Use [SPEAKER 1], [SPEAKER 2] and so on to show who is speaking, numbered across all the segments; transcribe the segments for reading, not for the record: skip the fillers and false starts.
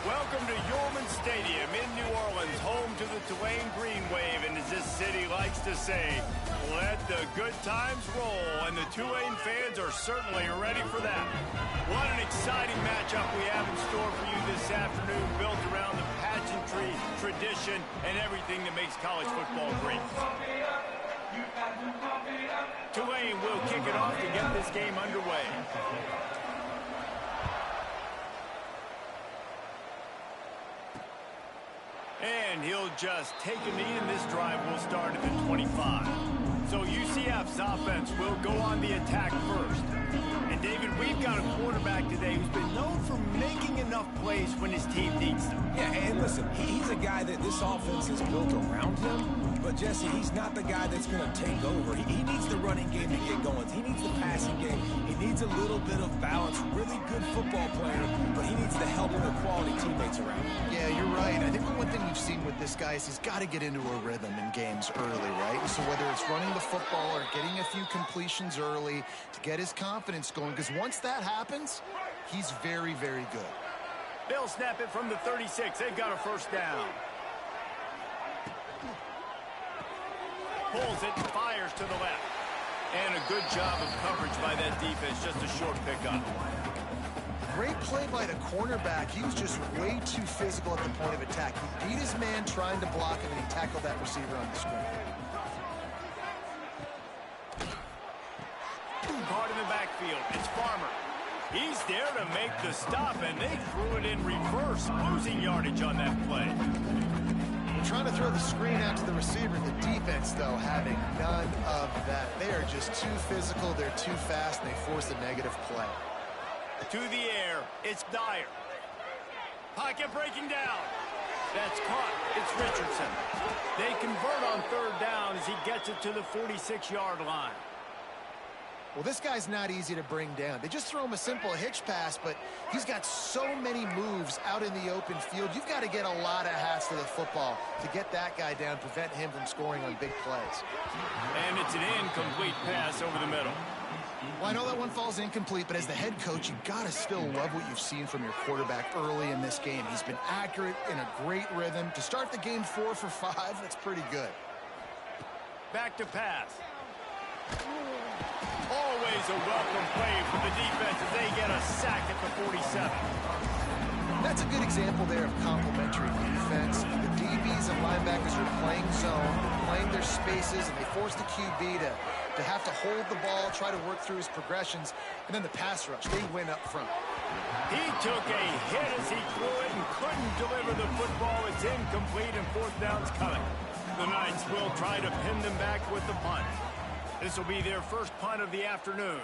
[SPEAKER 1] Welcome to Yulman Stadium in New Orleans, home to the Tulane Green Wave, and as this city likes to say, let the good times roll, and the Tulane fans are certainly ready for that. What an exciting matchup we have in store for you this afternoon, built around the pageantry, tradition, and everything that makes college football great. Tulane will kick it off to get this game underway. And he'll just take a knee, and this drive will start at the 25. So UCF's offense will go on the attack first. And David, we've got a quarterback today who's been known for making enough plays when his team needs them.
[SPEAKER 2] Yeah, and listen, he's a guy that this offense is built around him. But, Jesse, he's not the guy that's going to take over. He needs the running game to get going. He needs the passing game. He needs a little bit of balance. Really good football player, but he needs the help of the quality teammates around him.
[SPEAKER 3] Yeah, you're right. I think one thing we've seen with this guy is he's got to get into a rhythm in games early, right? So whether it's running the football or getting a few completions early to get his confidence going, because once that happens, he's very, very good.
[SPEAKER 1] They'll snap it from the 36. They've got a first down. Pulls it, fires to the left. And a good job of coverage by that defense, just a short pickup.
[SPEAKER 3] Great play by the cornerback. He was just way too physical at the point of attack. He beat his man trying to block him, and he tackled that receiver on the screen.
[SPEAKER 1] Caught in the backfield. It's Farmer. He's there to make the stop, and they threw it in reverse, losing yardage on that play.
[SPEAKER 3] Trying to throw the screen out to the receiver. The defense, though, having none of that. They are just too physical. They're too fast, and they force a negative play.
[SPEAKER 1] To the air, it's Dyer. Pocket breaking down. That's caught. It's Richardson. They convert on third down as he gets it to the 46-yard line.
[SPEAKER 3] Well, this guy's not easy to bring down. They just throw him a simple hitch pass, but he's got so many moves out in the open field. You've got to get a lot of hats to the football to get that guy down, prevent him from scoring on big plays.
[SPEAKER 1] And it's an incomplete pass over the middle.
[SPEAKER 3] Well, I know that one falls incomplete, but as the head coach, you've got to still love what you've seen from your quarterback early in this game. He's been accurate in a great rhythm. To start the game 4 for 5, that's pretty good.
[SPEAKER 1] Back to pass. Always a welcome play for the defense as they get a sack at the 47.
[SPEAKER 3] That's a good example there of complementary defense. The DBs and linebackers are playing zone, playing their spaces, and they force the QB to have to hold the ball, try to work through his progressions, and then the pass rush, they win up front.
[SPEAKER 1] He took a hit as he threw it and couldn't deliver the football. It's incomplete, and fourth down's coming. The Knights will try to pin them back with the punt. This will be their first punt of the afternoon.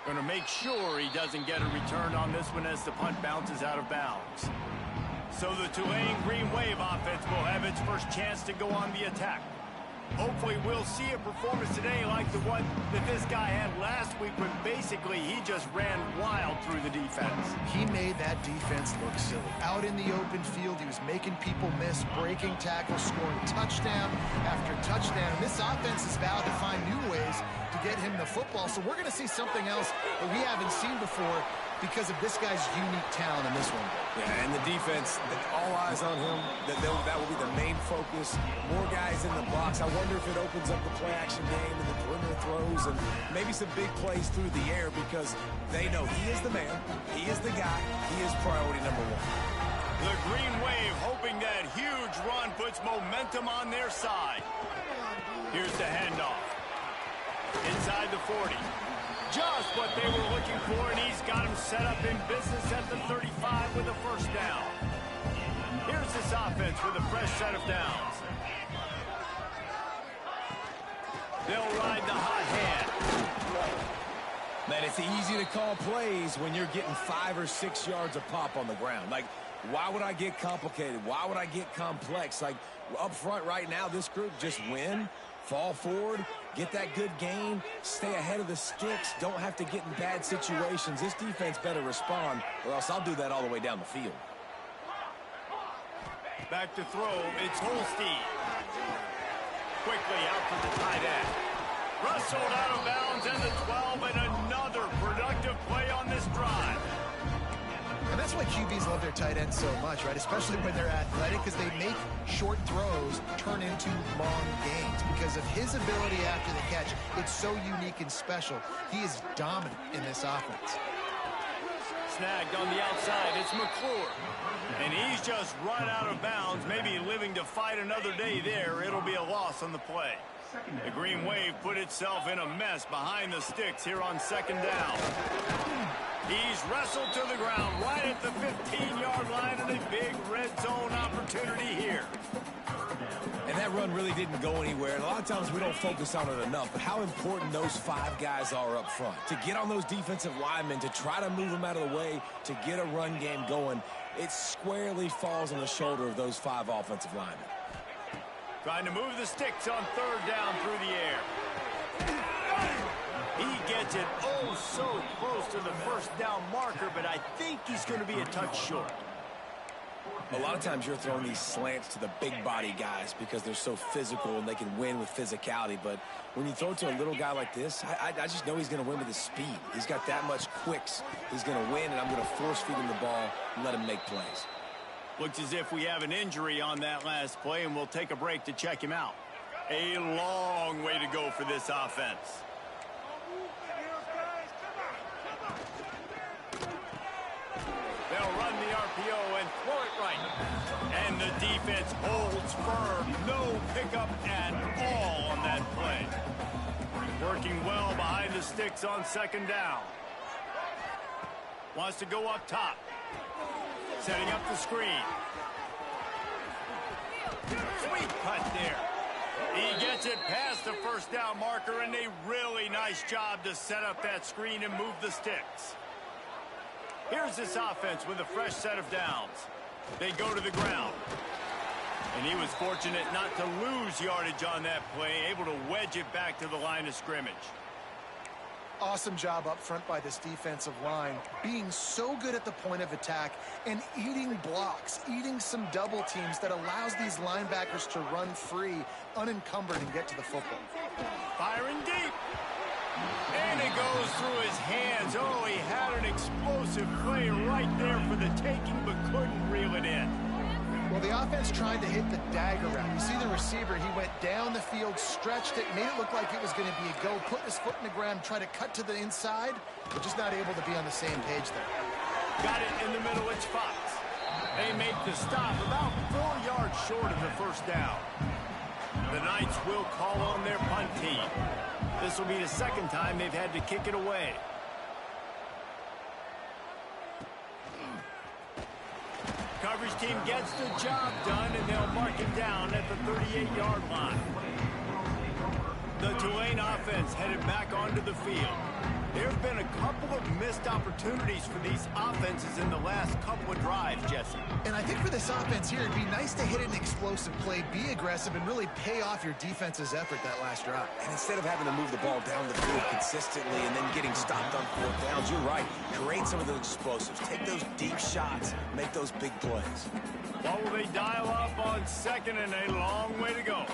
[SPEAKER 1] Going to make sure he doesn't get a return on this one as the punt bounces out of bounds. So the Tulane Green Wave offense will have its first chance to go on the attack. Hopefully we'll see a performance today like the one that this guy had last week when basically he just ran wild through the defense.
[SPEAKER 3] He made that defense look silly. Out in the open field, he was making people miss, breaking tackles, scoring touchdown after touchdown. And this offense is vowed to find new ways to get him the football. So we're going to see something else that we haven't seen before because of this guy's unique talent in this one.
[SPEAKER 2] Yeah, and the defense, all eyes on him. That will be the main focus. More guys in the box. I wonder if it opens up the play-action game and the perimeter throws and maybe some big plays through the air because they know he is the man, he is the guy, he is priority number one.
[SPEAKER 1] The Green Wave hoping that huge run puts momentum on their side. Here's the handoff. Inside the 40. Just what they were looking for, and he's got him set up in business at the 35 with a first down. Here's this offense with a fresh set of downs. They'll ride the hot hand.
[SPEAKER 2] Man, it's easy to call plays when you're getting 5 or 6 yards of pop on the ground. Like, why would I get complicated? Why would I get complex? Like, up front right now, this group just win, fall forward, get that good gain, stay ahead of the sticks, don't have to get in bad situations. This defense better respond, or else I'll do that all the way down the field.
[SPEAKER 1] Back to throw, it's Holstein. Quickly out to the tight end. Rustled out of bounds and the 12, and another productive play on this drive.
[SPEAKER 3] And that's why QBs love their tight ends so much, right? Especially when they're athletic, because they make short throws turn into long gains. Because of his ability after the catch, it's so unique and special. He is dominant in this offense.
[SPEAKER 1] Snagged on the outside, it's McClure. And he's just run out of bounds, maybe living to fight another day there. It'll be a loss on the play. The Green Wave put itself in a mess behind the sticks here on second down. He's wrestled to the ground right at the 15-yard line, and a big red zone opportunity here.
[SPEAKER 2] And that run really didn't go anywhere. And a lot of times we don't focus on it enough, but how important those 5 guys are up front. To get on those defensive linemen, to try to move them out of the way, to get a run game going, it squarely falls on the shoulder of those 5 offensive linemen.
[SPEAKER 1] Trying to move the sticks on third down through the air. He gets it oh so close to the first down marker, but I think he's going to be a touch short.
[SPEAKER 2] A lot of times you're throwing these slants to the big body guys because they're so physical and they can win with physicality. But when you throw it to a little guy like this, I just know he's going to win with his speed. He's got that much quicks. He's going to win, and I'm going to force feed him the ball and let him make plays.
[SPEAKER 1] Looks as if we have an injury on that last play, and we'll take a break to check him out. A long way to go for this offense. They'll run the RPO and throw it right. And the defense holds firm. No pickup at all on that play. Working well behind the sticks on second down. Wants to go up top. Setting up the screen. Sweet cut there. He gets it past the first down marker, and a really nice job to set up that screen and move the sticks. Here's this offense with a fresh set of downs. They go to the ground. And he was fortunate not to lose yardage on that play, able to wedge it back to the line of scrimmage.
[SPEAKER 3] Awesome job up front by this defensive line, being so good at the point of attack and eating blocks, eating some double teams that allows these linebackers to run free, unencumbered, and get to the football.
[SPEAKER 1] Firing deep. And it goes through his hands. Oh, he had an explosive play right there for the taking, but couldn't reel it in.
[SPEAKER 3] Well, the offense tried to hit the dagger route. You see the receiver, he went down the field, stretched it, made it look like it was going to be a go, put his foot in the ground, tried to cut to the inside, but just not able to be on the same page there.
[SPEAKER 1] Got it in the middle, it's Fox. They make the stop about 4 yards short of the first down. The Knights will call on their punt team. This will be the second time they've had to kick it away. Coverage team gets the job done, and they'll mark him down at the 38-yard line. The Tulane offense headed back onto the field. There have been a couple of missed opportunities for these offenses in the last couple of drives, Jesse.
[SPEAKER 3] And I think for this offense here, it'd be nice to hit an explosive play, be aggressive, and really pay off your defense's effort that last drive.
[SPEAKER 2] And instead of having to move the ball down the field consistently and then getting stopped on 4th downs, you're right. Create some of those explosives. Take those deep shots. Make those big plays.
[SPEAKER 1] What will they dial up on second, and a long way to go.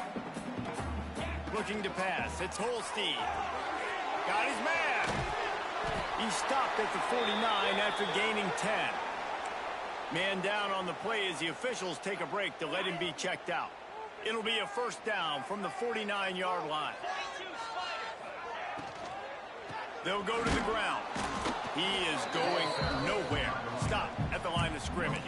[SPEAKER 1] Looking to pass. It's Holstein. Got his man. He stopped at the 49 after gaining 10. Man down on the play as the officials take a break to let him be checked out. It'll be a first down from the 49-yard line. They'll go to the ground. He is going nowhere. Stop at the line of scrimmage.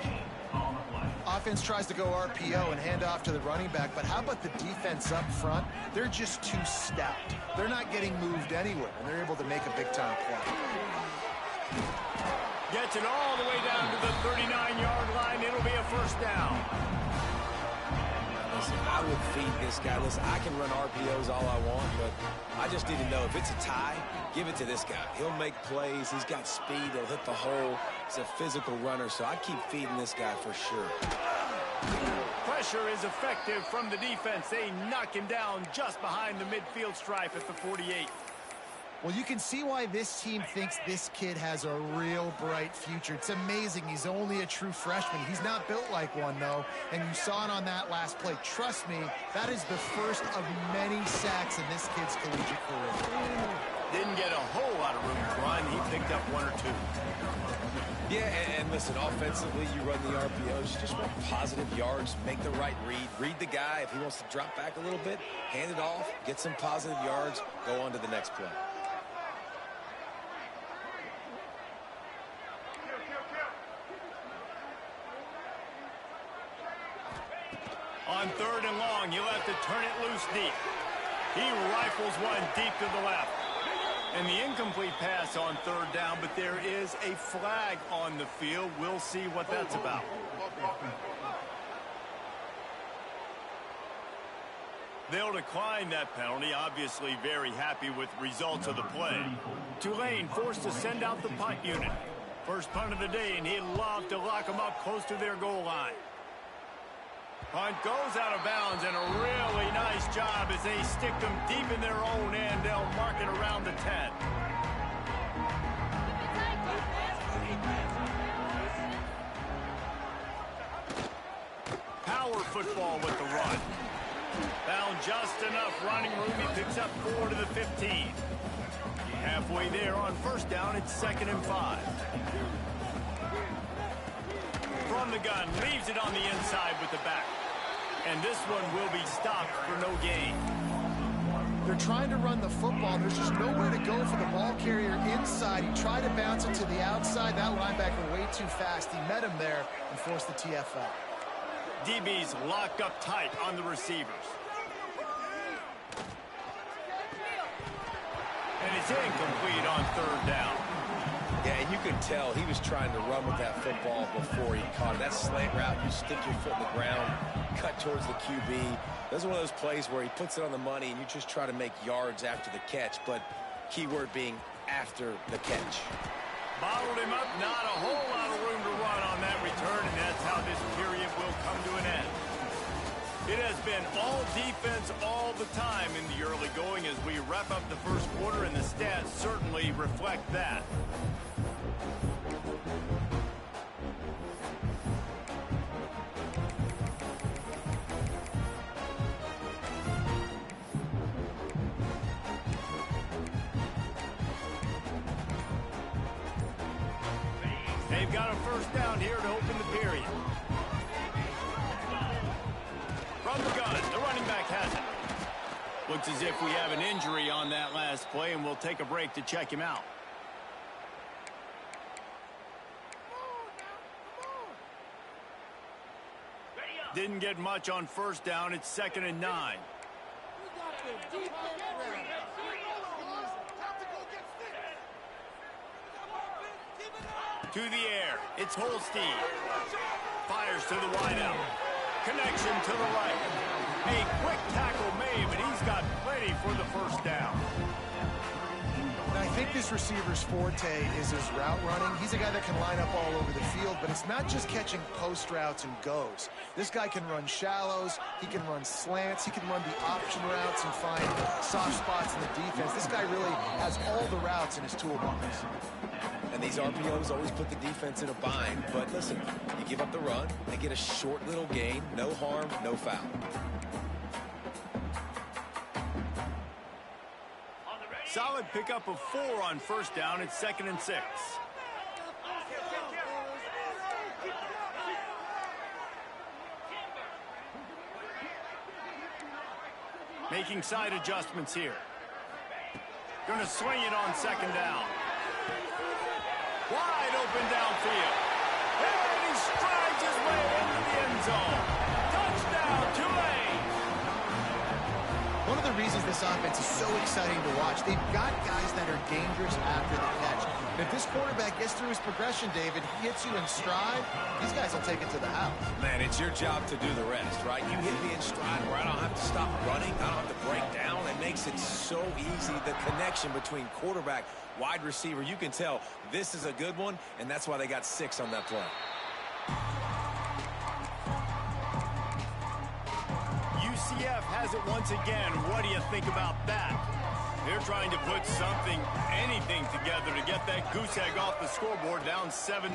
[SPEAKER 3] Offense tries to go RPO and hand off to the running back, but how about the defense up front? They're just too stout. They're not getting moved anywhere, and they're able to make a big-time play.
[SPEAKER 1] Gets it all the way down to the 39-yard line. It'll be a first down.
[SPEAKER 2] Listen, I would feed this guy. Listen, I can run RPOs all I want, but I just need to know if it's a tie, give it to this guy. He'll make plays. He's got speed. He'll hit the hole. He's a physical runner, so I keep feeding this guy for sure.
[SPEAKER 1] Pressure is effective from the defense. They knock him down just behind the midfield stripe at the 48.
[SPEAKER 3] Well, you can see why this team thinks this kid has a real bright future. It's amazing. He's only a true freshman. He's not built like one, though, and you saw it on that last play. Trust me, that is the first of many sacks in this kid's collegiate career.
[SPEAKER 1] Didn't get a whole lot of room to run. He picked up 1 or 2.
[SPEAKER 2] Yeah, and listen, offensively, you run the RPOs. You just want positive yards, make the right read. Read the guy. If he wants to drop back a little bit, hand it off, get some positive yards, go on to the next play.
[SPEAKER 1] On 3rd and long, you'll have to turn it loose deep. He rifles one deep to the left. And the incomplete pass on 3rd down, but there is a flag on the field. We'll see what that's about. They'll decline that penalty, obviously very happy with results of the play. Tulane forced to send out the punt unit. First punt of the day, and he'd love to lock them up close to their goal line. Punt goes out of bounds, and a really nice job as they stick them deep in their own end. They'll mark it around the 10. Power football with the run. Found just enough running room. He picks up 4 to the 15. Halfway there on 1st down, it's 2nd and 5. From the gun, leaves it on the inside with the back. And this one will be stopped for no gain.
[SPEAKER 3] They're trying to run the football. There's just nowhere to go for the ball carrier inside. He tried to bounce it to the outside. That linebacker way too fast. He met him there and forced the TFL.
[SPEAKER 1] DB's locked up tight on the receivers. And it's incomplete on 3rd down.
[SPEAKER 2] Yeah, and you could tell he was trying to run with that football before he caught it. That slant route, you stick your foot in the ground, cut towards the QB. That's one of those plays where he puts it on the money and you just try to make yards after the catch, but key word being after the catch.
[SPEAKER 1] Bottled him up, not a whole lot of room to run on that return, and that's how this period will come to an end. It has been all defense all the time in the early going as we wrap up the first quarter, and the stats certainly reflect that. They've got a 1st down here to open the period. From the gun, the running back has it. Looks as if we have an injury on that last play, and we'll take a break to check him out. Didn't get much on 1st down. It's 2nd and 9. To the air. It's Holstein. Fires to the wideout. Connection to the right. A quick tackle made, but he's got plenty for the 1st down.
[SPEAKER 3] And I think this receiver's forte is his route running. He's a guy that can line up all over the field, but it's not just catching post routes and goes. This guy can run shallows, he can run slants, he can run the option routes and find soft spots in the defense. This guy really has all the routes in his toolbox.
[SPEAKER 2] And these RPOs always put the defense in a bind. But listen, you give up the run, they get a short little gain, no harm, no foul.
[SPEAKER 1] Solid pickup of 4 on 1st down. It's 2nd and 6. Making side adjustments here. Going to swing it on 2nd down. Wide open downfield. And he strides his way into the end zone. Touchdown, Tulane.
[SPEAKER 3] One of the reasons this offense is so exciting to watch, they've got guys that are dangerous after the catch. And if this quarterback gets through his progression, David, hits you in stride, these guys will take it to the house.
[SPEAKER 2] Man, it's your job to do the rest, right? You hit me in stride where I don't have to stop running, I don't have to break down. It makes it so easy, the connection between quarterback, wide receiver. You can tell this is a good one, and that's why they got 6 on that play.
[SPEAKER 1] UCF has it once again. What do you think about that? They're trying to put something, anything together to get that goose egg off the scoreboard, down 7-0.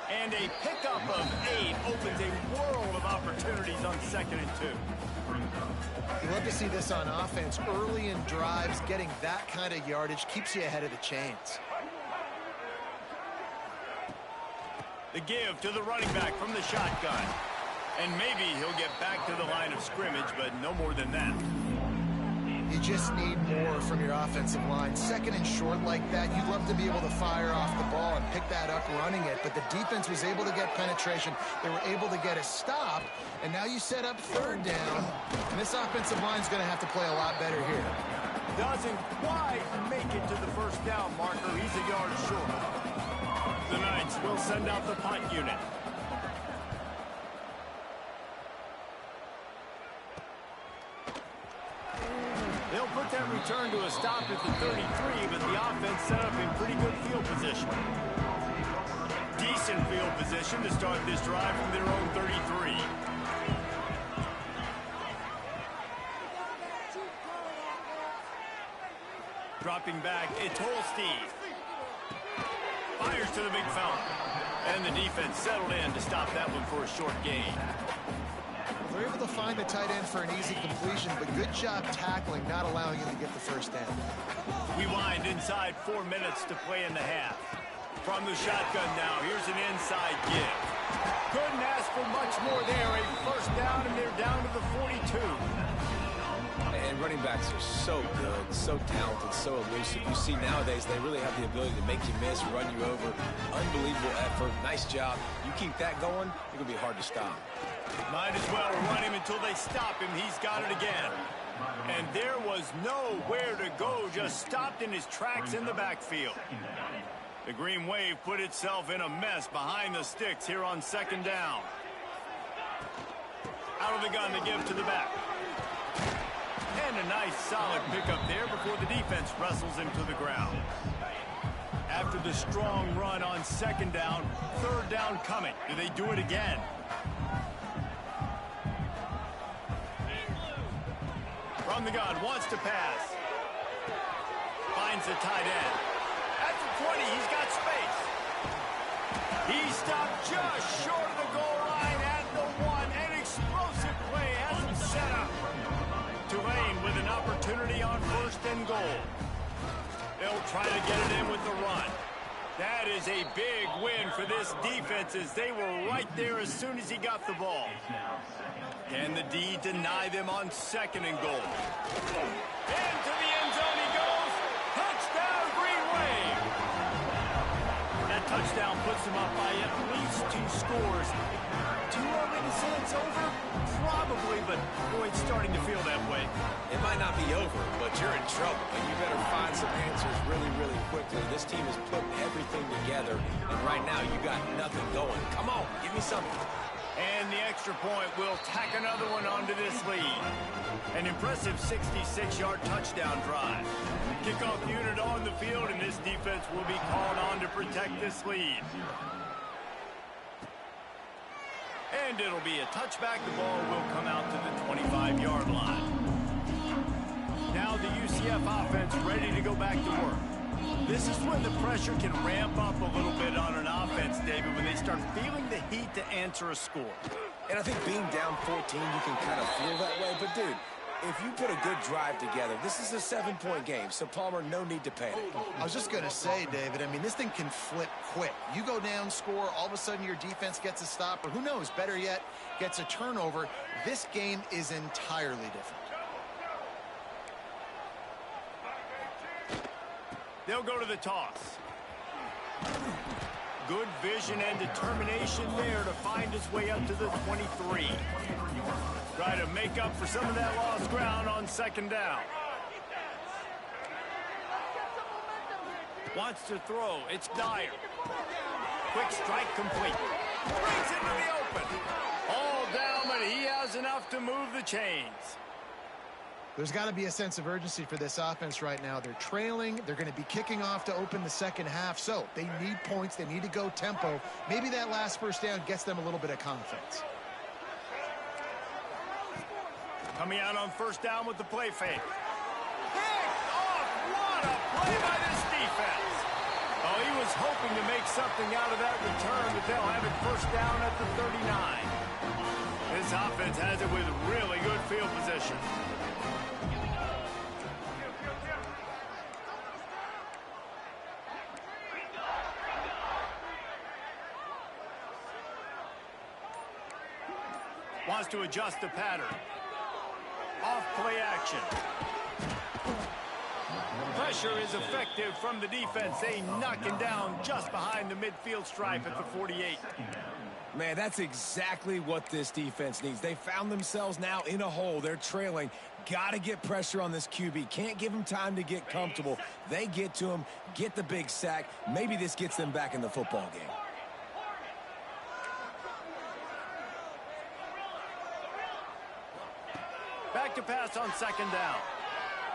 [SPEAKER 1] And a pickup of 8 opens a world of opportunities on 2nd and 2.
[SPEAKER 3] You love to see this on offense. Early in drives, getting that kind of yardage keeps you ahead of the chains.
[SPEAKER 1] The give to the running back from the shotgun. And maybe he'll get back to the line of scrimmage, but no more than that.
[SPEAKER 3] You just need more from your offensive line. Second and short like that, you'd love to be able to fire off the ball and pick that up running it, but the defense was able to get penetration. They were able to get a stop, and now you set up third down, and this offensive line is going to have to play a lot better here.
[SPEAKER 1] Doesn't quite make it to the first down marker. He's a yard short. The Knights will send out the punt unit. They'll put that return to a stop at the 33, but the offense set up in pretty good field position. Decent field position to start this drive from their own 33. Dropping back, it's Holstein. Fires to the big fella. And the defense settled in to stop that one for a short gain.
[SPEAKER 3] They're able to find the tight end for an easy completion, but good job tackling, not allowing him to get the first down.
[SPEAKER 1] We wind inside 4 minutes to play in the half. From the shotgun now, here's an inside give. Couldn't ask for much more there. A first down, and they're down to the 42.
[SPEAKER 2] And running backs are so good, so talented, so elusive. You see nowadays they really have the ability to make you miss, run you over. Unbelievable effort. Nice job. You keep that going, it's going to be hard to stop.
[SPEAKER 1] Might as well run him until they stop him. He's got it again. And there was nowhere to go, just stopped in his tracks in the backfield. The Green Wave put itself in a mess behind the sticks here on second down. Out of the gun to give to the back. And a nice solid pickup there before the defense wrestles him to the ground. After the strong run on second down, third down coming. Do they do it again? From the gun, wants to pass. Finds the tight end. At the 20, he's got space. He stopped just short of the goal line at the 1. An explosive play has him set up. Tulane with an opportunity on first and goal. They'll try to get it in with the run. That is a big win for this defense as they were right there as soon as he got the ball. Can the D deny them on second and goal? Into the end zone he goes. Touchdown, Green Wave. That touchdown puts them up by at least 2 scores. Too early to say it's over? Probably, but boy, it's starting to feel that way.
[SPEAKER 2] It might not be over, but you're in trouble, and you better find some answers really, really quickly. This team is putting everything together, and right now you got nothing going. Come on, give me something.
[SPEAKER 1] And the extra point will tack another one onto this lead. An impressive 66-yard touchdown drive. Kickoff unit on the field, and this defense will be called on to protect this lead. And it'll be a touchback. The ball will come out to the 25-yard line. Now the UCF offense ready to go back to work. This is when the pressure can ramp up a little bit on an offense, David, when they start feeling the heat to answer a score.
[SPEAKER 2] And I think being down 14, you can kind of feel that way. But, dude, if you put a good drive together, this is a 7-point game. So, Palmer, no need to panic.
[SPEAKER 3] I was just going to say, David, I mean, this thing can flip quick. You go down, score, all of a sudden your defense gets a stop, or who knows, better yet, gets a turnover. This game is entirely different.
[SPEAKER 1] They'll go to the toss. Good vision and determination there to find his way up to the 23. Try to make up for some of that lost ground on second down. Wants to throw. It's Dyer. Quick strike complete. Brings it to the open. All down, but he has enough to move the chains.
[SPEAKER 3] There's got to be a sense of urgency for this offense right now. They're trailing. They're going to be kicking off to open the second half. So they need points. They need to go tempo. Maybe that last first down gets them a little bit of confidence.
[SPEAKER 1] Coming out on first down with the play fake. Picked off. What a play by this defense. Oh, he was hoping to make something out of that return, but they'll have it first down at the 39. This offense has it with really good field position. Wants to adjust the pattern. Off play action. Pressure is effective from the defense. They knock him down just behind the midfield stripe at the 48.
[SPEAKER 2] Man, that's exactly what this defense needs. They found themselves now in a hole. They're trailing. Got to get pressure on this QB. Can't give him time to get comfortable. They get to him, get the big sack. Maybe this gets them back in the football game.
[SPEAKER 1] Back to pass on second down.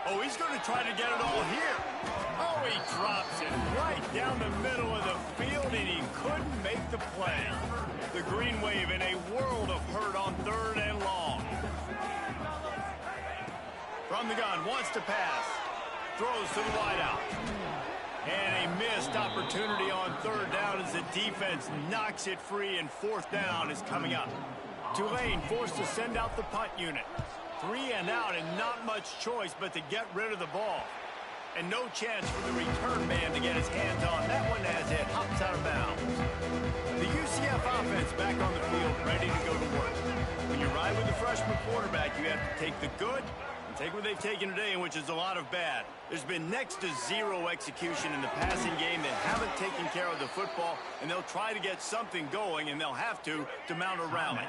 [SPEAKER 1] Oh, he's going to try to get it all here. Oh, he drops it right down the middle of the field, and he couldn't make the play. The Green Wave in a world of hurt on third and long. From the gun, wants to pass. Throws to the wideout. And a missed opportunity on third down as the defense knocks it free, and fourth down is coming up. Tulane forced to send out the punt unit. 3 and out, and not much choice but to get rid of the ball. And no chance for the return man to get his hands on that one as it hops out of bounds. The UCF offense back on the field, ready to go to work. When you ride with the freshman quarterback, you have to take the good and take what they've taken today, which is a lot of bad. There's been next to zero execution in the passing game. They haven't taken care of the football, and they'll try to get something going, and they'll have to mount a rally.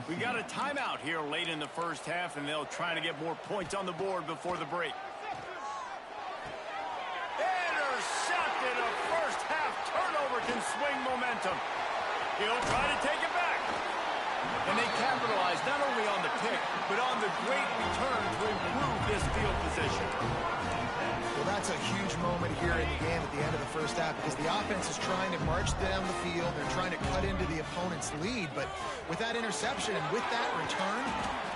[SPEAKER 1] We got a timeout here late in the first half, and they'll try to get more points on the board before the break. Intercepted. A first half turnover can swing momentum. He'll try to take it back. And they capitalize not only on the pick, but on the great return to improve this field position.
[SPEAKER 3] Well, that's a huge moment here in the game at the end of the first half because the offense is trying to march down the field. They're trying to cut into the opponent's lead. But with that interception and with that return,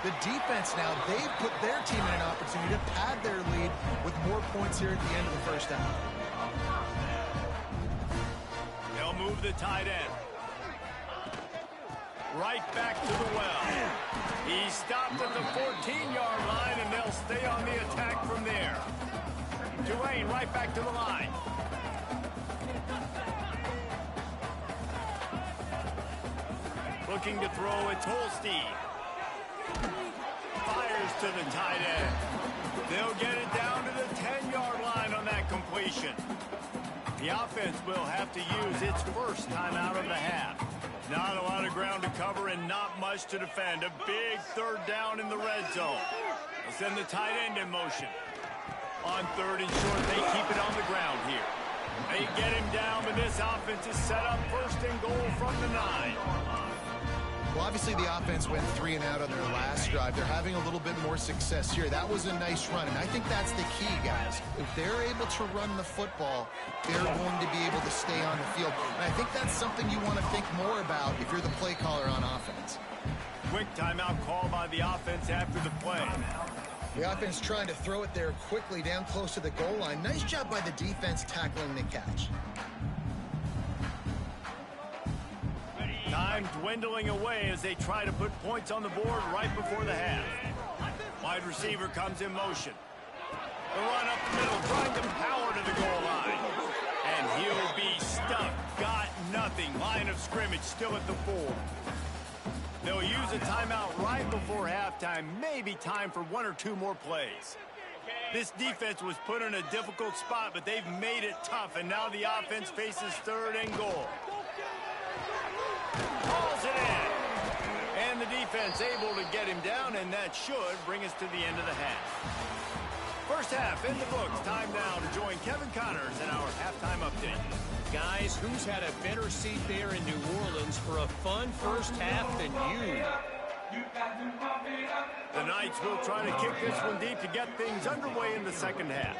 [SPEAKER 3] the defense now, they've put their team in an opportunity to pad their lead with more points here at the end of the first half.
[SPEAKER 1] They'll move the tight end. Right back to the well. He stopped at the 14-yard line, and they'll stay on the attack from there. Tulane right back to the line. Looking to throw it, Tulane. Fires to the tight end. They'll get it down to the 10-yard line on that completion. The offense will have to use its first time out of the half. Not a lot of ground to cover and not much to defend. A big third down in the red zone. They'll send the tight end in motion. On third and short, they keep it on the ground here. They get him down, but this offense is set up first and goal from the 9.
[SPEAKER 3] Well, obviously the offense went 3 and out on their last drive. They're having a little bit more success here. That was a nice run, and I think that's the key, guys. If they're able to run the football, they're going to be able to stay on the field. And I think that's something you want to think more about if you're the play caller on offense.
[SPEAKER 1] Quick timeout call by the offense after the play.
[SPEAKER 3] The offense trying to throw it there quickly down close to the goal line. Nice job by the defense tackling the catch.
[SPEAKER 1] Time dwindling away as they try to put points on the board right before the half. Wide receiver comes in motion. The run up the middle, trying to power to the goal line. And he'll be stuck. Got nothing. Line of scrimmage still at the 4. They'll use a timeout right before halftime. Maybe time for 1 or 2 more plays. This defense was put in a difficult spot, but they've made it tough. And now the offense faces third and goal. Calls it in. And the defense able to get him down, and that should bring us to the end of the half. First half in the books. Time now to join Kevin Connors in our halftime update.
[SPEAKER 4] Guys, who's had a better seat there in New Orleans for a fun first half than you?
[SPEAKER 1] The Knights will try to kick this one deep to get things underway in the second half.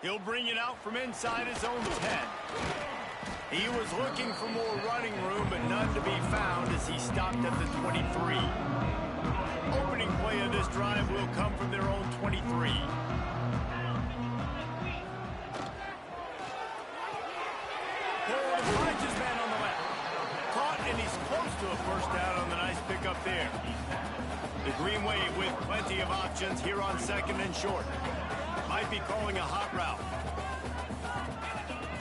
[SPEAKER 1] He'll bring it out from inside his own 10. He was looking for more running room, but none to be found as he stopped at the 23. Opening play of this drive will come from their own 23. Finds his man on the left. Caught, and he's close to a first down on the nice pickup there. The Green Wave with plenty of options here on second and short. Might be calling a hot route.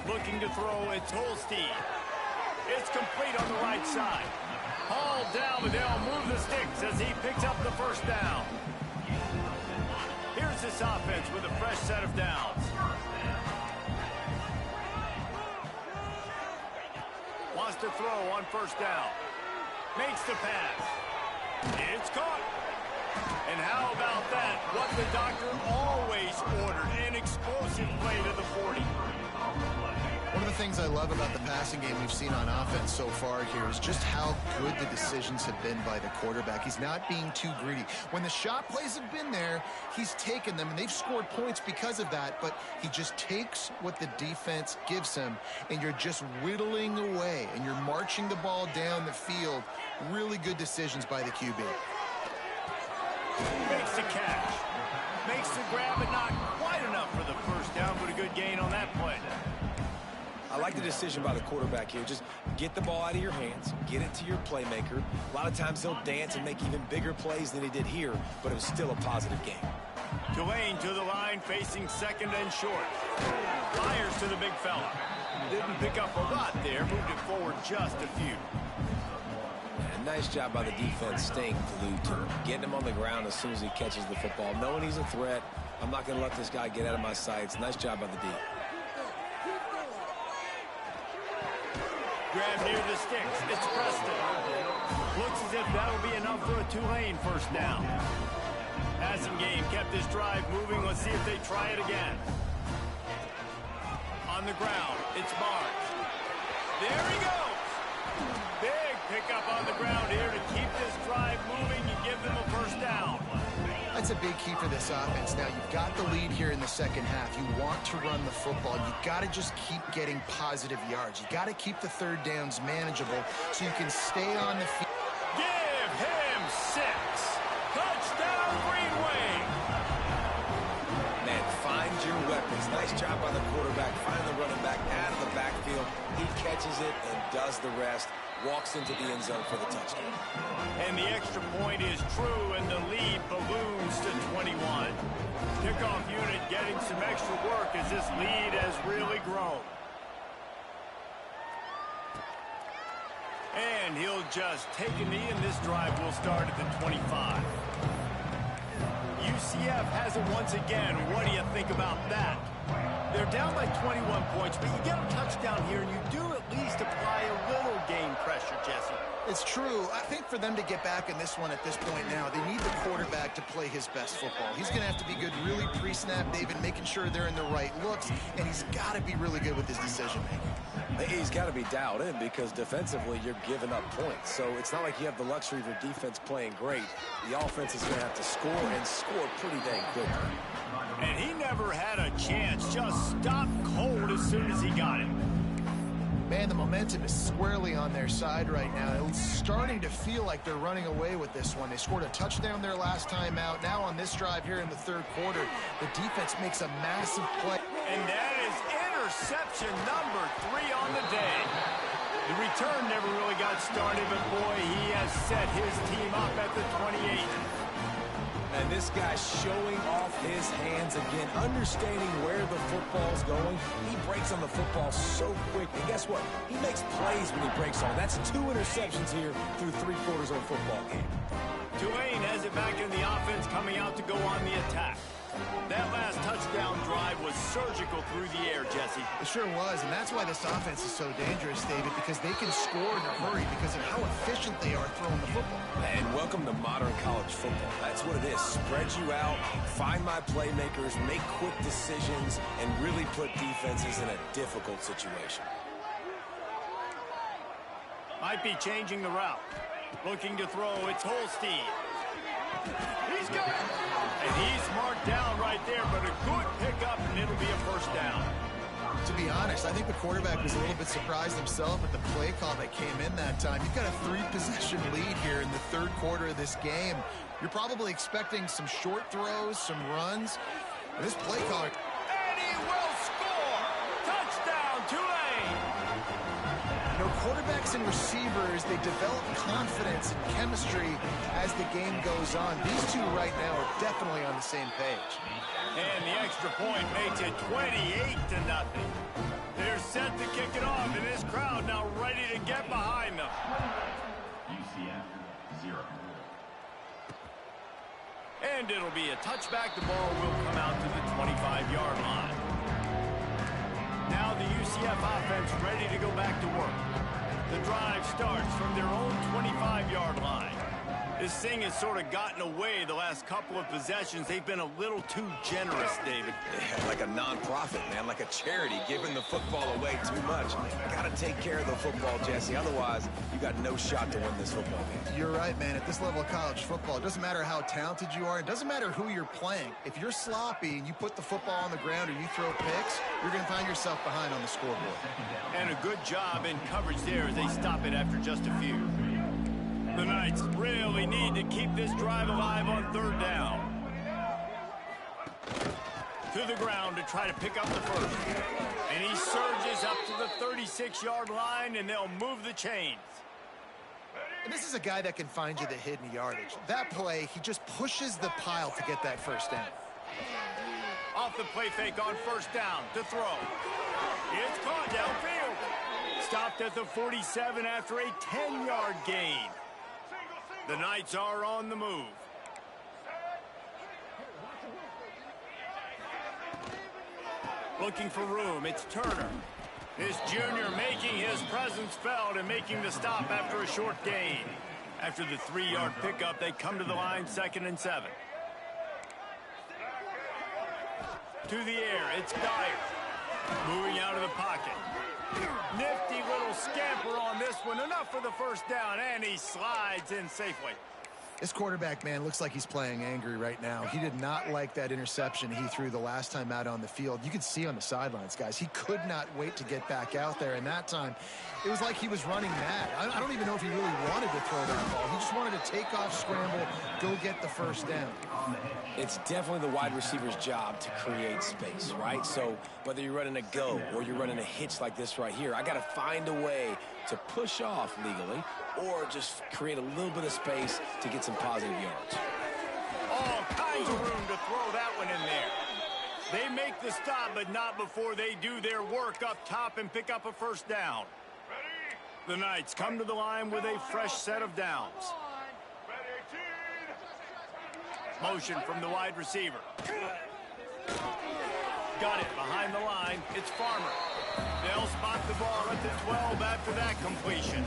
[SPEAKER 1] Looking to throw at Tolstein. It's complete on the right side. Hauled down, but they'll move the sticks as he picks up the first down. Here's this offense with a fresh set of downs. Wants to throw on first down. Makes the pass. It's caught. And how about that? What the doctor always ordered, an explosive play to the 40.
[SPEAKER 3] One of the things I love about the passing game we've seen on offense so far here is just how good the decisions have been by the quarterback. He's not being too greedy. When the shot plays have been there, he's taken them, and they've scored points because of that, but he just takes what the defense gives him, and you're just whittling away, and you're marching the ball down the field. Really good decisions by the QB.
[SPEAKER 1] Makes the catch. Makes the grab, but not quite enough for the first down, but a good gain on that play.
[SPEAKER 2] I like the decision by the quarterback here. Just get the ball out of your hands, get it to your playmaker. A lot of times he'll dance and make even bigger plays than he did here, but it was still a positive game.
[SPEAKER 1] Tulane to the line, facing second and short. Fires to the big fella. Didn't pick up a lot there, moved it forward just a few.
[SPEAKER 2] And nice job by the defense staying glued to him, getting him on the ground as soon as he catches the football, knowing he's a threat. I'm not going to let this guy get out of my sights. Nice job by the D.
[SPEAKER 1] Grab near the sticks. It's Preston. Looks as if that'll be enough for a Tulane first down. Passing game kept this drive moving. Let's see if they try it again. On the ground, it's Barnes. There he goes. Big pickup on the ground here to keep this drive moving and give them a first down.
[SPEAKER 3] That's a big key for this offense. Now, you've got the lead here in the second half. You want to run the football. You've got to just keep getting positive yards. You've got to keep the third downs manageable so you can stay on the field.
[SPEAKER 1] Give him 6. Touchdown, Green Wave.
[SPEAKER 2] Man, find your weapons. Nice job by the quarterback. Find the running back out of the backfield. He catches it and does the rest. Walks into the end zone for the touchdown.
[SPEAKER 1] And the extra point is true, and the lead balloons to 21. Kickoff unit getting some extra work as this lead has really grown. And he'll just take a knee, and this drive will start at the 25. UCF has it once again. What do you think about that? They're down by 21 points, but you get a touchdown here, and you do at least apply a little game pressure, Jesse.
[SPEAKER 3] It's true. I think for them to get back in this one at this point now, they need the quarterback to play his best football. He's going to have to be good really pre-snap, David, making sure they're in the right looks, and he's got to be really good with his decision-making.
[SPEAKER 2] He's got to be dialed in because defensively you're giving up points. So it's not like you have the luxury of your defense playing great. The offense is going to have to score and score pretty dang quickly.
[SPEAKER 1] And he never had a chance. Just stopped cold as soon as he got it.
[SPEAKER 3] Man, the momentum is squarely on their side right now. It's starting to feel like they're running away with this one. They scored a touchdown their last time out. Now on this drive here in the third quarter, the defense makes a massive play.
[SPEAKER 1] And that is interception number 3 on the day. The return never really got started, but boy, he has set his team up at the 28.
[SPEAKER 2] And this guy's showing off his hands again, understanding where the football's going. He breaks on the football so quick. And guess what? He makes plays when he breaks on. That's 2 interceptions here through 3 quarters of a football game.
[SPEAKER 1] Tulane has it back in the offense, coming out to go on the attack. That last touchdown drive was surgical through the air, Jesse.
[SPEAKER 3] It sure was, and that's why this offense is so dangerous, David, because they can score in a hurry because of how efficient they are throwing the football.
[SPEAKER 2] And welcome to modern college football. That's what it is. Spread you out, find my playmakers, make quick decisions, and really put defenses in a difficult situation.
[SPEAKER 1] Might be changing the route. Looking to throw, it's Holstein. He's got it. And he's marked down right there, but a good pickup, and it'll be a first down.
[SPEAKER 3] To be honest, I think the quarterback was a little bit surprised himself at the play call that came in that time. You've got a 3-possession lead here in the third quarter of this game. You're probably expecting some short throws, some runs. And this play caller...
[SPEAKER 1] And he will score! Touchdown, Tulane!
[SPEAKER 3] You know, quarterbacks and receivers, they develop confidence and chemistry as the game goes on. These two right now are definitely on the same page.
[SPEAKER 1] And the extra point makes it 28-0. They're set to kick it off, and this crowd now ready to get
[SPEAKER 5] UCF 0.
[SPEAKER 1] And it'll be a touchback. The ball will come out to the 25-yard line. Now the UCF offense ready to go back to work. The drive starts from their own 25-yard line. This thing has sort of gotten away the last couple of possessions. They've been a little too generous, David.
[SPEAKER 2] Yeah, like a non-profit, man, like a charity, giving the football away too much. Got to take care of the football, Jesse. Otherwise, you got no shot to win this football game.
[SPEAKER 3] You're right, man. At this level of college football, it doesn't matter how talented you are. It doesn't matter who you're playing. If you're sloppy and you put the football on the ground or you throw picks, you're going to find yourself behind on the scoreboard.
[SPEAKER 1] And a good job in coverage there as they stop it after just a few. The Knights really need to keep this drive alive on third down. To the ground to try to pick up the first. And he surges up to the 36-yard line, and they'll move the chains.
[SPEAKER 3] And this is a guy that can find you the hidden yardage. That play, he just pushes the pile to get that first down.
[SPEAKER 1] Off the play fake on first down to throw. It's caught downfield. Stopped at the 47 after a 10-yard gain. The Knights are on the move. Looking for room, it's Turner. This junior making his presence felt and making the stop after a short gain. After the 3-yard pickup, they come to the line 2nd and 7. To the air, it's Dyer. Moving out of the pocket. Nifty little scamper on this one. Enough for the first down, and he slides in safely.
[SPEAKER 3] This quarterback, man, looks like he's playing angry right now. He did not like that interception he threw the last time out on the field. You could see on the sidelines, guys, he could not wait to get back out there. And that time, it was like he was running mad. I don't even know if he really wanted to throw that ball. He just wanted to take off, scramble, go get the first down.
[SPEAKER 2] It's definitely the wide receiver's job to create space, right? So whether you're running a go or you're running a hitch like this right here, I got to find a way to push off legally or just create a little bit of space to get some positive yards.
[SPEAKER 1] All kinds of room to throw that one in there. They make the stop, but not before they do their work up top and pick up a first down. The Knights come to the line with a fresh set of downs. Motion from the wide receiver. Got it behind the line. It's Farmer. They'll spot the ball at the 12 after that completion.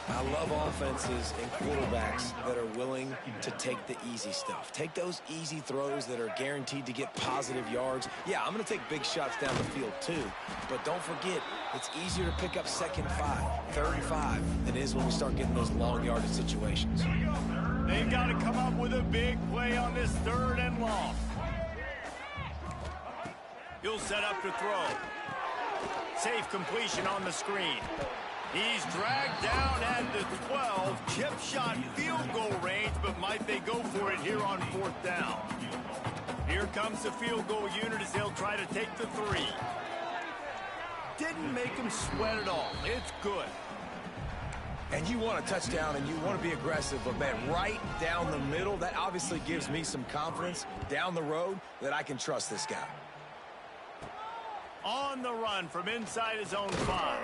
[SPEAKER 2] I love offenses and quarterbacks that are willing to take the easy stuff. Take those easy throws that are guaranteed to get positive yards. Yeah, I'm going to take big shots down the field too, but don't forget, it's easier to pick up 2nd 5, 3rd and 5 than it is when we start getting those long yardage situations.
[SPEAKER 1] They've got to come up with a big play on this 3rd and long. He'll set up to throw. Safe completion on the screen. He's dragged down at the 12. Chip shot field goal range, but might they go for it here on 4th down? Here comes the field goal unit as they'll try to take the 3. Didn't make him sweat at all. It's good.
[SPEAKER 2] And you want a touchdown and you want to be aggressive, but man, right down the middle, that obviously gives me some confidence down the road that I can trust this guy.
[SPEAKER 1] On the run from inside his own 5.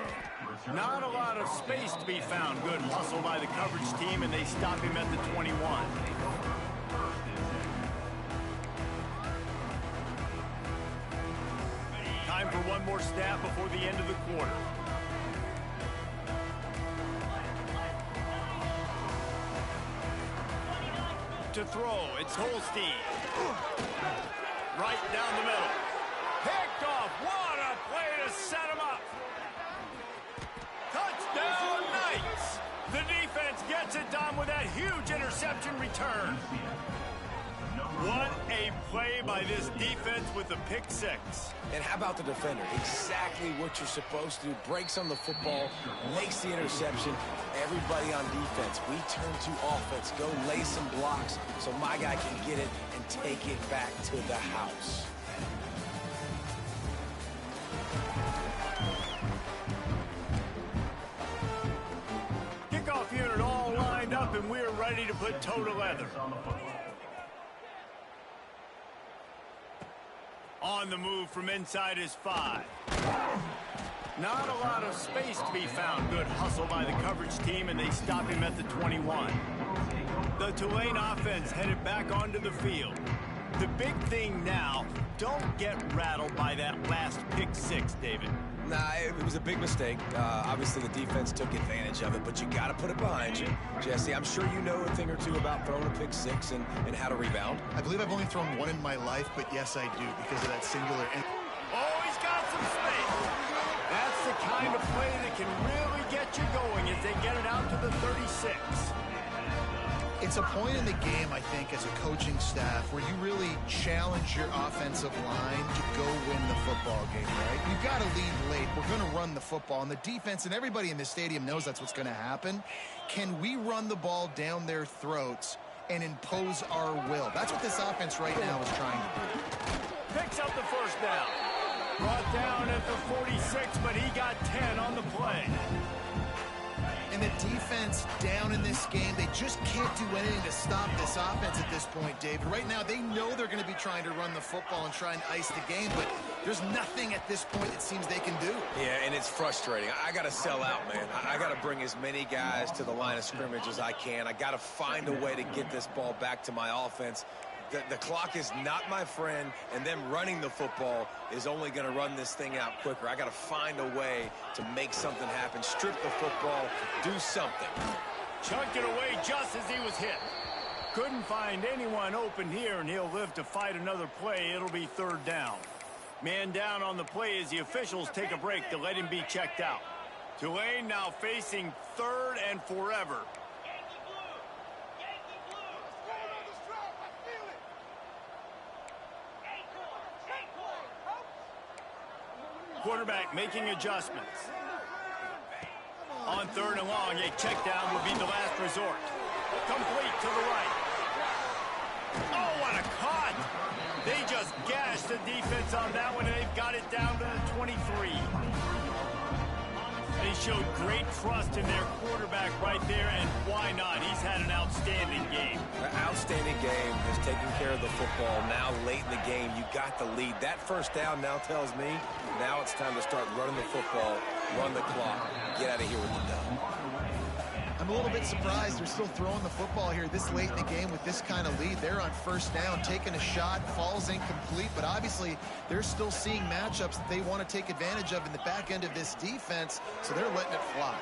[SPEAKER 1] Not a lot of space to be found. Good hustle by the coverage team, and they stop him at the 21. Time for one more snap before the end of the quarter. To throw, it's Holstein. Right down the middle. Picked off. What a play to set him up. Touchdown, Knights. The defense gets it done with that huge interception return. What a play by this defense with the pick 6.
[SPEAKER 2] And how about the defender? Exactly what you're supposed to do. Breaks on the football, makes the interception. Everybody on defense, we turn to offense. Go lay some blocks so my guy can get it and take it back to the house.
[SPEAKER 1] Kickoff unit all lined up, and we're ready to put toe to leather. On the move from inside his 5. Not a lot of space to be found. Good hustle by the coverage team, and they stop him at the 21. The Tulane offense headed back onto the field. The big thing now, don't get rattled by that last pick six, David.
[SPEAKER 2] Nah, it was a big mistake. Obviously, the defense took advantage of it, but you got to put it behind you. Jesse, I'm sure you know a thing or two about throwing a pick six and how to rebound.
[SPEAKER 3] I believe I've only thrown one in my life, but yes, I do, because of that singular...
[SPEAKER 1] Oh, he's got some space. That's the kind of play that can really get you going as they get it out to the 36.
[SPEAKER 3] It's a point in the game, I think, as a coaching staff where you really challenge your offensive line to go win the football game, right? You've got to lead late. We're going to run the football. And the defense and everybody in the stadium knows that's what's going to happen. Can we run the ball down their throats and impose our will? That's what this offense right now is trying to do.
[SPEAKER 1] Picks up the first down. Brought down at the 46, but he got 10 on the play.
[SPEAKER 3] And the defense down in this game, they just can't do anything to stop this offense at this point, David. Right now, they know they're going to be trying to run the football and try and ice the game, but there's nothing at this point it seems they can do.
[SPEAKER 2] Yeah, and it's frustrating. I got to sell out, man. I got to bring as many guys to the line of scrimmage as I can. I got to find a way to get this ball back to my offense. The clock is not my friend, and them running the football is only going to run this thing out quicker. I got to find a way to make something happen, strip the football, do something.
[SPEAKER 1] Chunked it away just as he was hit. Couldn't find anyone open here, and he'll live to fight another play. It'll be third down. Man down on the play as the officials take a break to let him be checked out. Tulane now facing third and forever. Quarterback making adjustments. On third and long, a check down would be the last resort. Complete to the right. Oh, what a cut! They just gashed the defense on that one, and they've got it down to the 23. They showed great trust in their quarterback right there, and why not? He's had an outstanding game.
[SPEAKER 2] An outstanding game, is taking care of the football. Now late in the game, you got the lead. That first down now tells me now it's time to start running the football, run the clock, get out of here with the dub.
[SPEAKER 3] I'm a little bit surprised they're still throwing the football here this late in the game with this kind of lead. They're on first down, taking a shot, falls incomplete, but obviously they're still seeing matchups that they want to take advantage of in the back end of this defense, so they're letting it fly.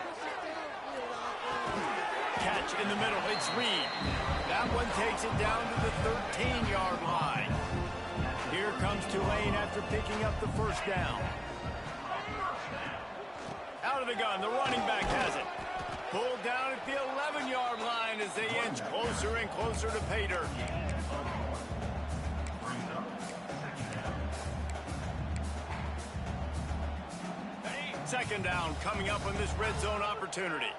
[SPEAKER 1] Catch in the middle, it's Reed. That one takes it down to the 13-yard line. Here comes Tulane after picking up the first down. Out of the gun, the running back has it. Pulled down at the 11-yard line as they inch closer and closer to pay dirt. Second down coming up on this red zone opportunity.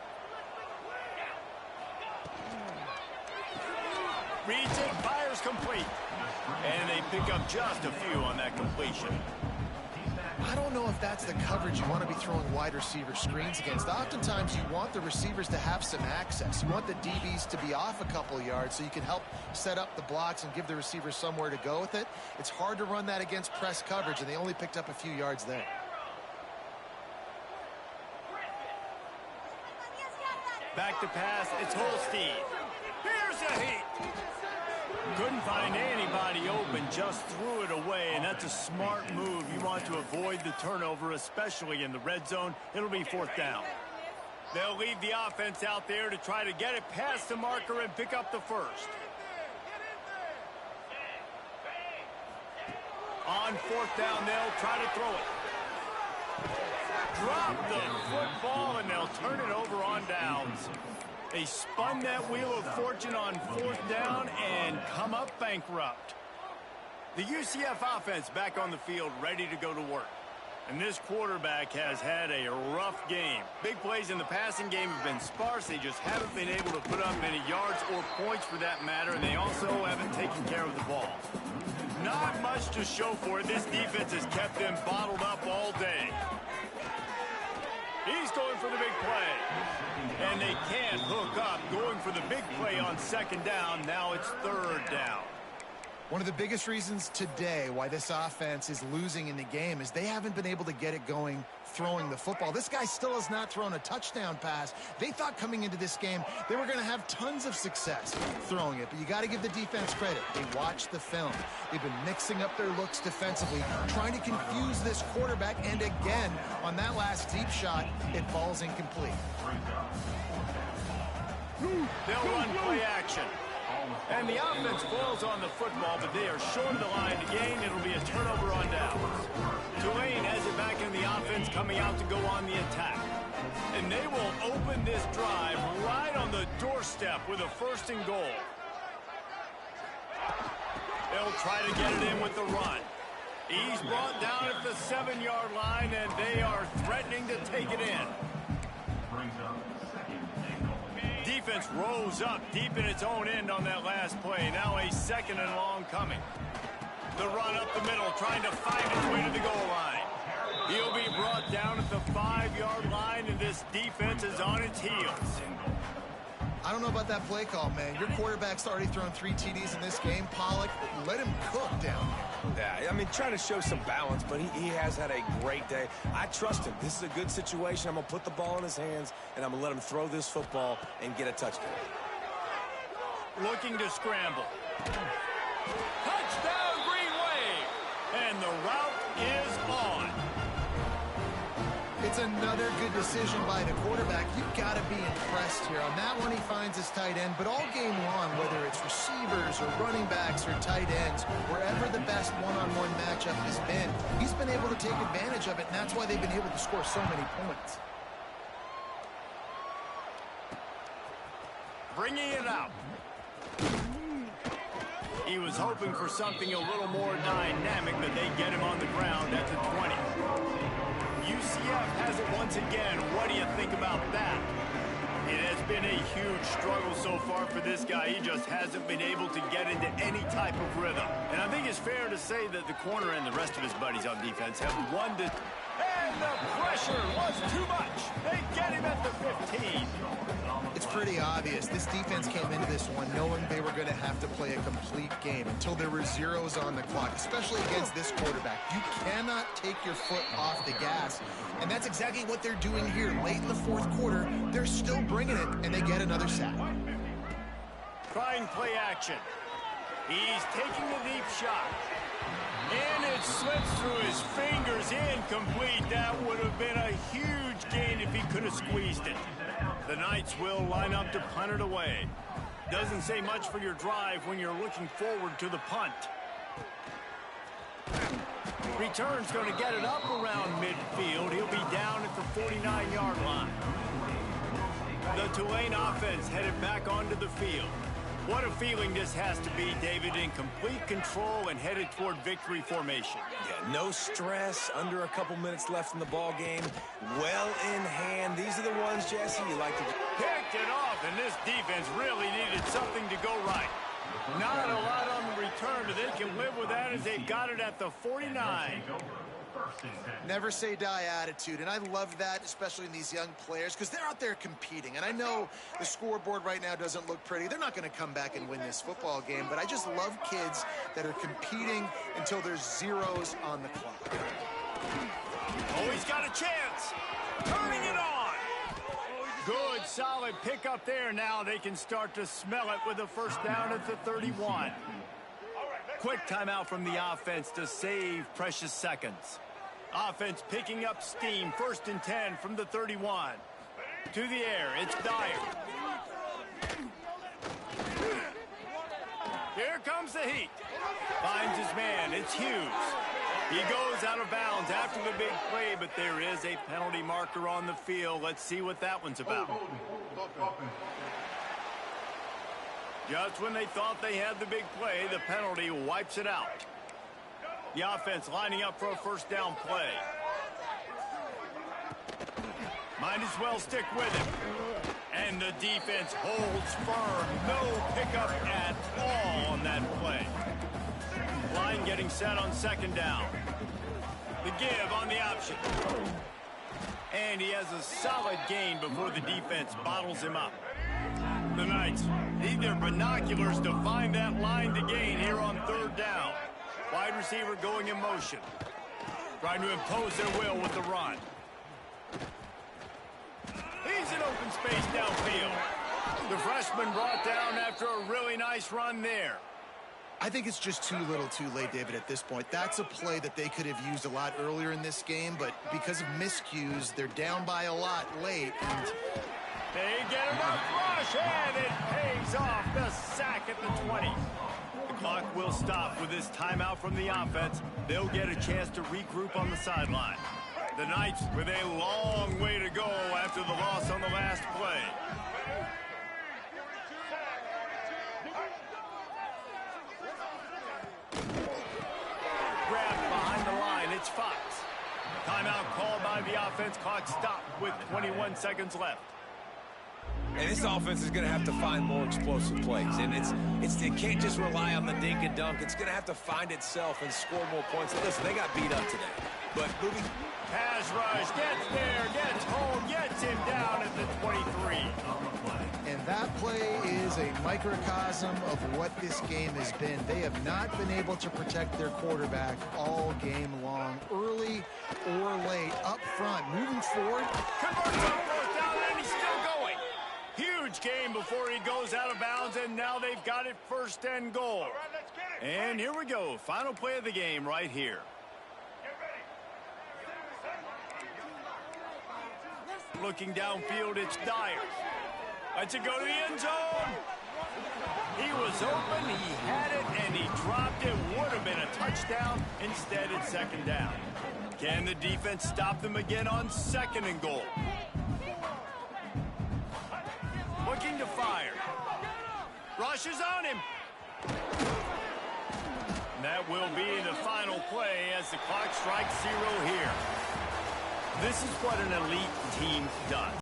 [SPEAKER 1] Reads it, fires complete. And they pick up just a few on that completion.
[SPEAKER 3] I don't know if that's the coverage you want to be throwing wide receiver screens against. Oftentimes, you want the receivers to have some access. You want the DBs to be off a couple of yards so you can help set up the blocks and give the receivers somewhere to go with it. It's hard to run that against press coverage, and they only picked up a few yards there.
[SPEAKER 1] Back to pass, it's Holstein. Here's a heat. Couldn't find anybody open, just threw it away, and that's a smart move. You want to avoid the turnover, especially in the red zone. It'll be fourth down. They'll leave the offense out there to try to get it past the marker and pick up the first. On fourth down, they'll try to throw it. Drop the football, and they'll turn it over on downs. They spun that wheel of fortune on fourth down and come up bankrupt. The UCF offense back on the field ready to go to work. And this quarterback has had a rough game. Big plays in the passing game have been sparse. They just haven't been able to put up any yards or points for that matter, and they also haven't taken care of the ball. Not much to show for it. This defense has kept them bottled up all day. He's going for the big play. And they can't hook up. Going for the big play on second down. Now it's third down.
[SPEAKER 3] One of the biggest reasons today why this offense is losing in the game is they haven't been able to get it going throwing the football. This guy still has not thrown a touchdown pass. They thought coming into this game they were going to have tons of success throwing it, but you got to give the defense credit. They watched the film. They've been mixing up their looks defensively, trying to confuse this quarterback, and again, on that last deep shot, it falls incomplete.
[SPEAKER 1] They'll run play action. And the offense falls on the football, but they are short of the line to gain. It'll be a turnover on downs. Tulane has it back in the offense, coming out to go on the attack. And they will open this drive right on the doorstep with a 1st and goal. They'll try to get it in with the run. He's brought down at the 7-yard line, and they are threatening to take it in. Defense rose up deep in its own end on that last play. Now a 2nd and long coming. The run up the middle, trying to find its way to the goal line. He'll be brought down at the 5-yard line, and this defense is on its heels.
[SPEAKER 3] I don't know about that play call, man. Your quarterback's already thrown 3 TDs in this game. Pollock, let him cook down there.
[SPEAKER 2] Yeah, I mean, trying to show some balance, but he has had a great day. I trust him. This is a good situation. I'm going to put the ball in his hands, and I'm going to let him throw this football and get a touchdown.
[SPEAKER 1] Looking to scramble. Touchdown, Green Wave! And the route is on.
[SPEAKER 3] It's another good decision by the quarterback. You've got to be impressed here. On that one, he finds his tight end, but all game long, whether it's receivers or running backs or tight ends, wherever the best one-on-one matchup has been, he's been able to take advantage of it, and that's why they've been able to score so many points.
[SPEAKER 1] Bringing it out. He was hoping for something a little more dynamic, but they get him on the ground at the 20. UCF has it once again. What do you think about that? It has been a huge struggle so far for this guy. He just hasn't been able to get into any type of rhythm. And I think it's fair to say that the corner and the rest of his buddies on defense have won the... And the pressure was too much. They get him at the 15.
[SPEAKER 3] It's pretty obvious. This defense came into this one knowing they were going to have to play a complete game until there were zeros on the clock, especially against this quarterback. You cannot take your foot off the gas, and that's exactly what they're doing here. Late in the 4th quarter, they're still bringing it, and they get another sack.
[SPEAKER 1] Trying play action. He's taking the deep shot. And it slips through his fingers, incomplete. That would have been a huge gain if he could have squeezed it. The Knights will line up to punt it away. Doesn't say much for your drive when you're looking forward to the punt. Return's going to get it up around midfield. He'll be down at the 49-yard line. The Tulane offense headed back onto the field. What a feeling this has to be, David, in complete control and headed toward victory formation.
[SPEAKER 2] Yeah, no stress, under a couple minutes left in the ball game. Well in hand. These are the ones, Jesse, you like to...
[SPEAKER 1] Picked it off, and this defense really needed something to go right. Not a lot on the return, but they can live with that as they've got it at the 49.
[SPEAKER 3] Never say die attitude, and I love that, especially in these young players, because they're out there competing. And I know the scoreboard right now doesn't look pretty. They're not going to come back and win this football game, but I just love kids that are competing until there's zeros on the clock.
[SPEAKER 1] Oh, he's got a chance. Turning it on. Good, solid pickup there. Now they can start to smell it with a 1st down at the 31. Quick timeout from the offense to save precious seconds. Offense picking up steam. 1st and 10 from the 31. To the air, it's Dyer. Here comes the heat. Finds his man, it's Hughes. He goes out of bounds after the big play, but there is a penalty marker on the field. Let's see what that one's about. Just when they thought they had the big play, the penalty wipes it out. The offense lining up for a 1st down play. Might as well stick with it. And the defense holds firm. No pickup at all on that play. Line getting set on 2nd down. The give on the option. And he has a solid gain before the defense bottles him up. The Knights Need their binoculars to find that line to gain here on 3rd down. Wide receiver going in motion. Trying to impose their will with the run. He's in open space downfield. The freshman brought down after a really nice run there.
[SPEAKER 3] I think it's just too little too late, David, at this point. That's a play that they could have used a lot earlier in this game, but because of miscues, they're down by a lot late. And
[SPEAKER 1] they get him up rush, and it pays off. The sack at the 20. The clock will stop with this timeout from the offense. They'll get a chance to regroup on the sideline. The Knights with a long way to go after the loss on the last play. Grabbed behind the line, it's Fox. Timeout called by the offense. Clock stopped with 21 seconds left.
[SPEAKER 2] And this offense is going to have to find more explosive plays. And it can't just rely on the dink and dunk. It's going to have to find itself and score more points. Listen, they got beat up today. But moving...
[SPEAKER 1] Pass rush, gets there, gets home, gets him down at the 23.
[SPEAKER 3] And that play is a microcosm of what this game has been. They have not been able to protect their quarterback all game long, early or late, up front, moving forward.
[SPEAKER 1] Converts on 4th down, and he's still going. Huge game before he goes out of bounds, and now they've got it 1st and goal. And here we go, final play of the game right here. Looking downfield, it's Dyer. Lets it go to the end zone. He was open, he had it, and he dropped it. Would have been a touchdown. Instead, it's 2nd down. Can the defense stop them again on 2nd and goal? Looking to fire. Rushes on him. And that will be the final play as the clock strikes 0 here. This is what an elite team